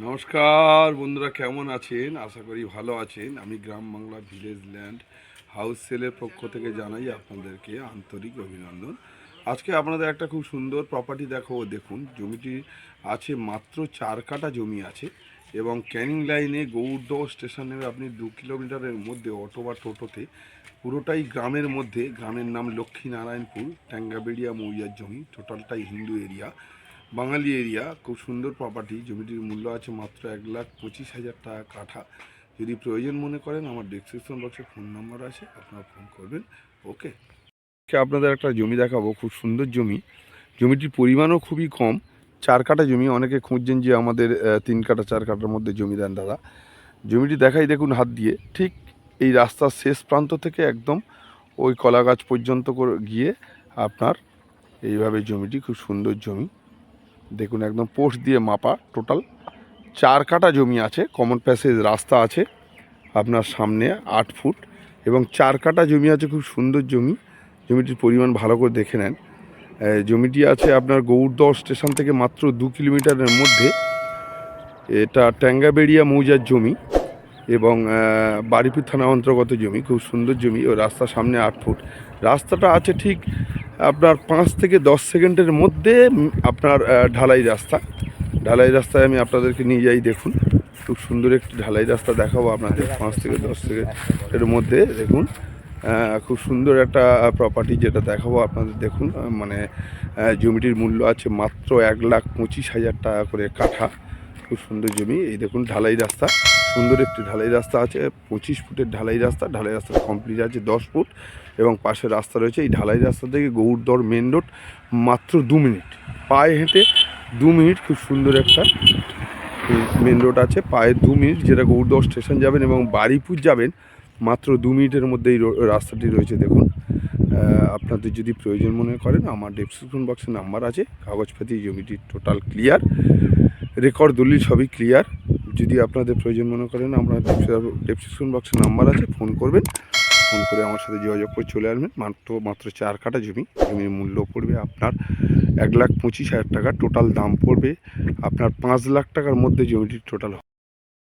নমস্কার বন্ধুরা, কেমন আছেন? আশা করি ভালো আছেন। আমি গ্রাম বাংলা ভিলেজ ল্যান্ড হাউস সেলের পক্ষ থেকে জানাই আপনাদেরকে আন্তরিক অভিনন্দন। আজকে আপনাদের একটা খুব সুন্দর প্রপার্টি দেখাবো। দেখুন, জমিটি আছে মাত্র 4 কাঠা জমি আছে এবং ক্যানিং লাইনে গৌড়দহ স্টেশনের আপনি 2 কিলোমিটারের মধ্যে অটো বা টোটোতে পুরোটাই গ্রামের মধ্যে। গ্রামের নাম লক্ষ্মীনারায়ণপুর, ট্যাঙ্গাবেড়িয়া মৌজার জমি। টোটালটাই হিন্দু এরিয়া, বাঙালি এরিয়া। খুব সুন্দর প্রপার্টি। জমিটির মূল্য আছে মাত্র 1,25,000 টাকা কাঠা। যদি প্রয়োজন মনে করেন, আমার ডেসক্রিপশন বক্সে ফোন নাম্বার আছে, আপনারা ফোন করবেন। ওকে, আপনাদের একটা জমি দেখাবো, খুব সুন্দর জমি। জমিটির পরিমাণও খুবই কম, 4 কাঠা জমি। অনেকে খুঁজছেন যে আমাদের 3 কাঠা 4 কাঠার মধ্যে জমি দেন দাদা। জমিটি দেখাই, দেখুন হাত দিয়ে, ঠিক এই রাস্তার শেষ প্রান্ত থেকে একদম ওই কলা গাছ পর্যন্ত করে গিয়ে আপনার এইভাবে জমিটি, খুব সুন্দর জমি। দেখুন, একদম পোস্ট দিয়ে মাপা। টোটাল 4 কাঠা জমি আছে। কমন প্যাসেজ রাস্তা আছে আপনার সামনে 8 ফুট এবং 4 কাঠা জমি আছে। খুব সুন্দর জমি। জমিটির পরিমাণ ভালো করে দেখে নেন। জমিটি আছে আপনার গৌড়দহ স্টেশন থেকে মাত্র 2 কিলোমিটারের মধ্যে। এটা ট্যাঙ্গাবেড়িয়া মৌজার জমি এবং বারুইপুর থানা অন্তর্গত জমি। খুব সুন্দর জমি। ও রাস্তার সামনে 8 ফুট। রাস্তাটা আছে ঠিক আপনার 5 থেকে 10 সেকেন্ডের মধ্যে আপনার ঢালাই রাস্তা। ঢালাই রাস্তায় আমি আপনাদেরকে নিয়ে যাই। দেখুন, খুব সুন্দর একটি ঢালাই রাস্তা দেখাবো আপনাদের। 5 থেকে 10 সেকেন্ডের মধ্যে দেখুন, খুব সুন্দর একটা প্রপার্টি যেটা দেখাবো আপনাদের। দেখুন, মানে জমিটির মূল্য আছে মাত্র 1,25,000 টাকা করে কাঠা। খুব সুন্দর জমি। এই দেখুন ঢালাই রাস্তা, সুন্দর একটি ঢালাই রাস্তা আছে। 25 ফুটের ঢালাই রাস্তা। ঢালাই রাস্তা কমপ্লিট আছে 10 ফুট এবং পাশে রাস্তা রয়েছে। এই ঢালাই রাস্তা থেকে গৌড়দহ মেন রোড মাত্র 2 মিনিট, পায়ে হেঁটে 2 মিনিট। খুব সুন্দর একটা মেন রোড আছে, পায়ে 2 মিনিট, যেটা গৌড়দহ স্টেশন যাবেন এবং বারুইপুর যাবেন মাত্র 2 মিনিটের মধ্যে এই রাস্তাটি রয়েছে। দেখুন, আপনাদের যদি প্রয়োজন মনে করেন, আমার ডেসক্রিপশন বক্সে নাম্বার আছে। কাগজপাতি জমিটি টোটাল ক্লিয়ার, রেকর্ড দলিল সবই ক্লিয়ার। যদি আপনাদের প্রয়োজন মনে করেন, আমরা ডেসক্রিপশন বক্সে নাম্বার আছে, ফোন করবেন। ফোন করে আমার সাথে যোগাযোগ করে চলে আসবেন। মাত্র 4 কাঠা জমি। জমির মূল্য পড়বে আপনার 1,25,000 টাকা। টোটাল দাম পড়বে আপনার 5 লাখ টাকার মধ্যে জমিটির টোটাল।